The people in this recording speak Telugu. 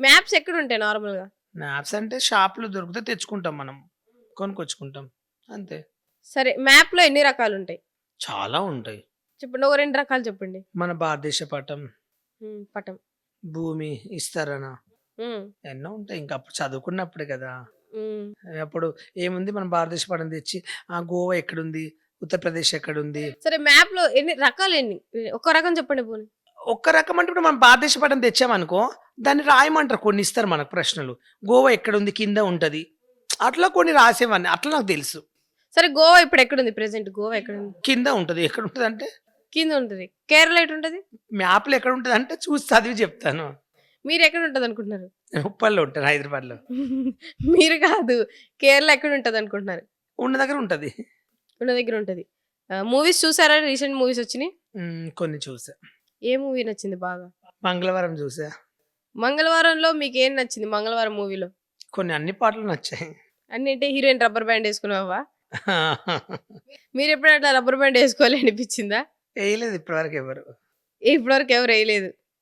మ్యాప్స్ ఎక్కడుంటాయి నార్మల్‌గా? మ్యాప్స్ అంటే షాప్‌లో దొరికితే తెచ్చుకుంటాం మనం. కొనుక్కొచ్చుకుంటాం. అంతే. సరే మ్యాప్‌లో ఎన్ని రకాలుంటాయి? చాలా ఉంటాయి. చెప్పండి. ఒక 2 రకాలు చెప్పండి. మన భారతదేశ పటం, పటం. భూమి, విస్తరణ హ్మ్. ఎన్నో ఉంటాయి. ఇంక అప్పుడు చదువుకున్నప్పుడే కదా! హ్మ్. అప్పుడు ఏముంది మన భారతదేశ పటం తెచ్చి గోవా ఎక్కడుంది? ఉత్తరప్రదేశ్ ఎక్కడుంది? సరే మ్యాప్‌లో ఎన్ని రకాలెన్ని? ఒక రకం చెప్పండి పోనీ. ఒక్క రకం అంటే ఇప్పుడు మనం భారతదేశ పటం తెచ్చామనుకో, దాన్ని రాయమంటారు. కొన్ని ఇస్తారు మనకు ప్రశ్నలు. గోవా ఎక్కడుంది? కింద ఉంటది. అట్లా కొన్ని రాసేవాడిని. అట్లా నాకు తెలుసు. సరే గోవా ఇప్పుడెక్కడుంది ప్రెజెంట్? గోవా ఎక్కడుంది? కింద ఉంటది. ఎక్కడుంటదంటే కిందుంటది. కేరళ ఎటుంటది? మ్యాప్‌లో ఎక్కడుంటదంటే చూసి చదివి చెప్తాను. మీరెక్కడుంటదనుకుంటున్నారు? నేను ఉప్పల్లో ఉంటాను హైదరాబాద్‌లో. మీరు కాదు. కేరళ ఎక్కడుంటదనుకుంటున్నారు? ఉన్న దగ్గర ఉంటది. ఉన్న దగ్గర ఉంటది. మూవీస్ చూసారా? రీసెంట్ మూవీస్ వచ్చినియి? కొన్ని చూసా. ఏ మూవీ నచ్చింది బాగా? మంగళవారం చూసా. 'మంగళవారంలో' మీకేం నచ్చింది 'మంగళవారం' మూవీలో? కొన్ని అన్ని పాటలు నచ్చాయి. అన్నింటే హీరోయిన్ రబ్బర్ బ్యాండ్ యేసుకున్నావా? మీరెప్పుడైనా అట్లా రబ్బర్ బ్యాండ్ యేసుకోవాలి అనిపిచ్చిందా? ఎయలేదు ఇప్పటివరకు ఎవరు. ఇప్పటివరకు ఎవరు ఎయలేదు.